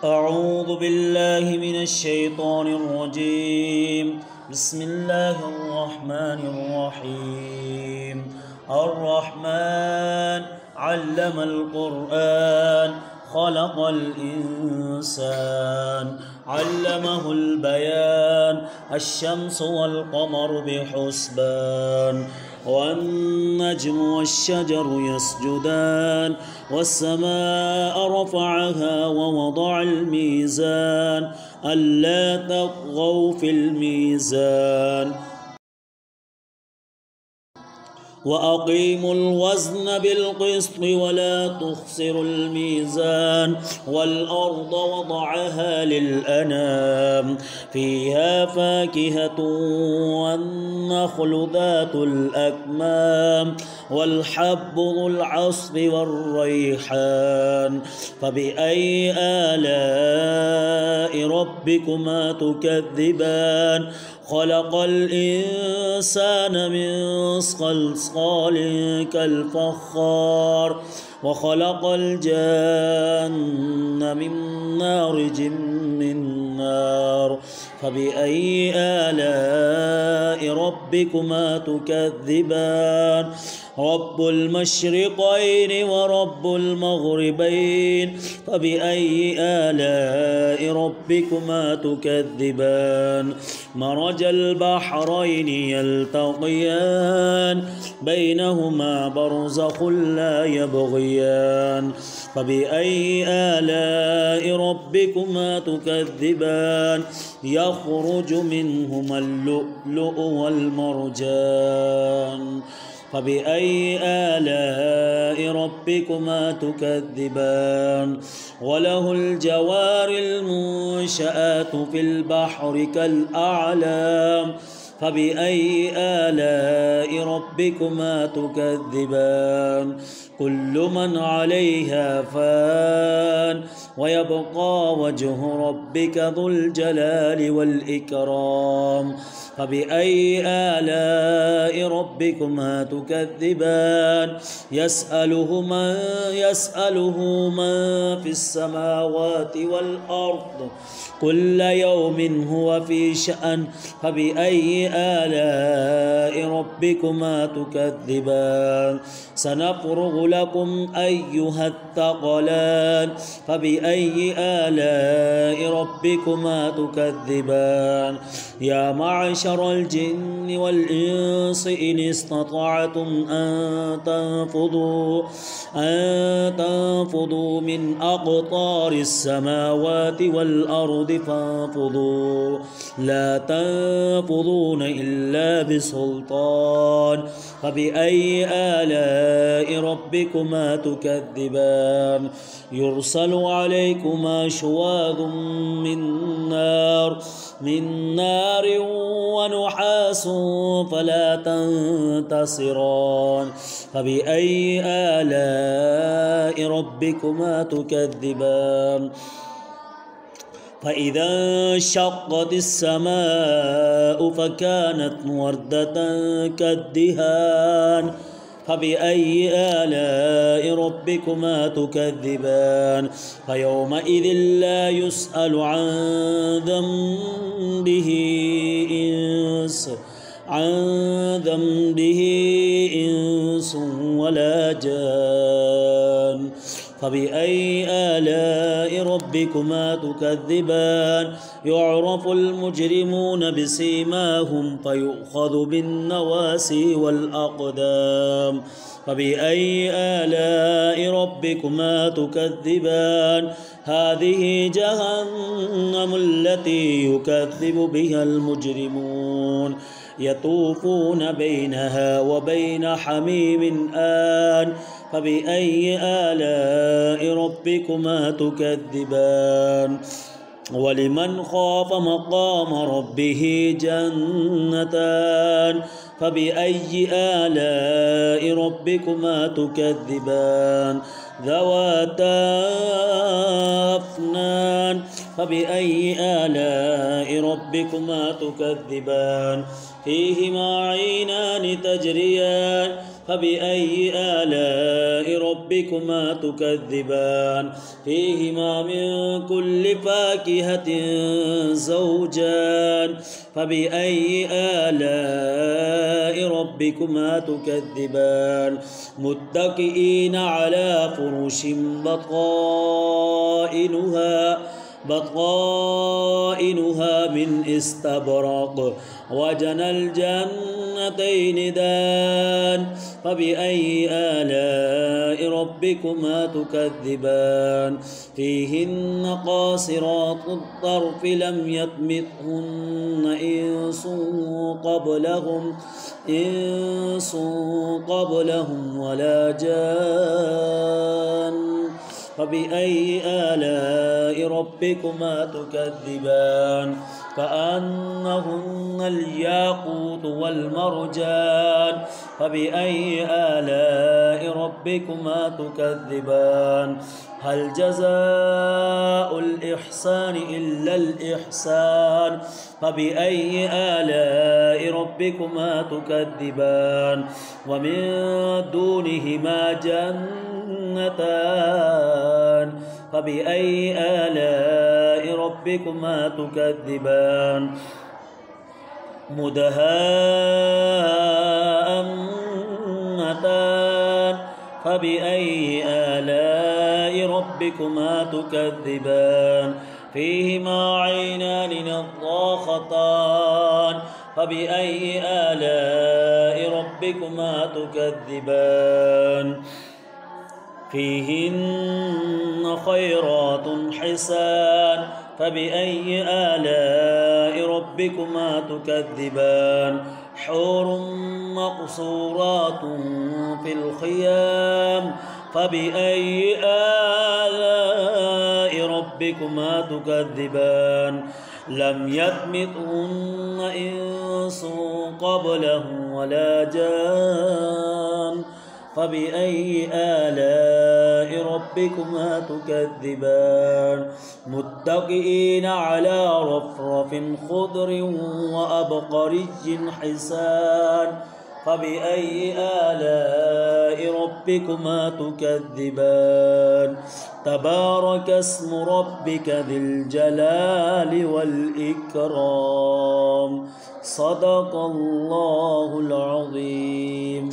أعوذ بالله من الشيطان الرجيم. بسم الله الرحمن الرحيم. الرحمن علم القرآن خلق الإنسان علمه البيان الشمس والقمر بحسبان والنجم والشجر يسجدان والسماء رفعها ووضع الميزان ألا تطغوا في الميزان وأقيموا الوزن بالقسط ولا تخسروا الميزان والأرض وضعها للأنام فيها فاكهة والنخل ذات الأكمام والحب ذو العصف والريحان فبأي آلاء ربكما تكذبان خلق الإنسان من صلصال كالفخار وخلق الجان من مارج من نار فبأي آلاء ربكما تكذبان رب المشرقين ورب المغربين فبأي آلاء ربكما تكذبان مرج البحرين يلتقيان بينهما برزخ لا يبغيان فبأي آلاء ربكما تكذبان يخرج منهما اللؤلؤ والمرجان فبأي آلاء ربكما تكذبان وله الجوار المنشآت في البحر كالأعلام فبأي آلاء ربكما تكذبان كل من عليها فان ويبقى وجه ربك ذو الجلال والإكرام فبأي آلاء ربكما تكذبان يسأله من في السماوات والأرض كل يوم هو في شأن فبأي آلاء ربكما تكذبان سنفرغ لكم أيها الثقلان فبأي آلاء ربكما تكذبان يا معشر الجن والإنس إن استطعتم أن تنفذوا من أقطار السماوات والأرض فانفذوا لا تنفذون إلا بسلطان فبأي آلاء ربكما تكذبان يرسل عليكما شواظ من نار ونحاس فلا تنتصران فبأي آلاء ربكما تكذبان فإذا انشقت السماء فكانت وردة كالدهان فبأي آلاء ربكما تكذبان فيومئذ لا يسأل عن ذنبه إنس ولا جان فبأي آلاء ربكما تكذبان يعرف المجرمون بسيماهم فيؤخذ بالنواسي والأقدام فبأي آلاء ربكما تكذبان هذه جهنم التي يكذب بها المجرمون يطوفون بينها وبين حميم آن فبأي آلاء ربكما تكذبان ولمن خاف مقام ربه جنتان فبأي آلاء ربكما تكذبان ذواتا أفنان فبأي آلاء ربكما تكذبان فيهما عينان تجريان فبأي آلاء ربكما تكذبان فيهما من كل فاكهة زوجان فبأي آلاء ربكما تكذبان متكئين على فرش بطائنها من استبرق وجنى الجنتين دان فبأي آلاء ربكما تكذبان فيهن قاصرات الطرف لم يطمثهن إنس قبلهم ولا جان فبأي آلاء ربكما تكذبان كأنهن الياقوت والمرجان فبأي آلاء ربكما تكذبان هل جزاء الإحسان إلا الإحسان فبأي آلاء ربكما تكذبان ومن دونهما جنتان فبأي آلاء ربكما تكذبان مدهامتان فبأي آلاء ربكما تكذبان فيهما عينان نضاختان فبأي آلاء ربكما تكذبان فيهن خيرات حسان فبأي آلاء ربكما تكذبان حور مقصورات في الخيام فبأي آلاء ربكما تكذبان لم يطمثهن إنس قبلهم ولا جان فبأي آلاء ربكما تكذبان متكئين على رفرف خضر وأبقري حسان فبأي آلاء ربكما تكذبان تبارك اسم ربك ذي الجلال والإكرام صدق الله العظيم.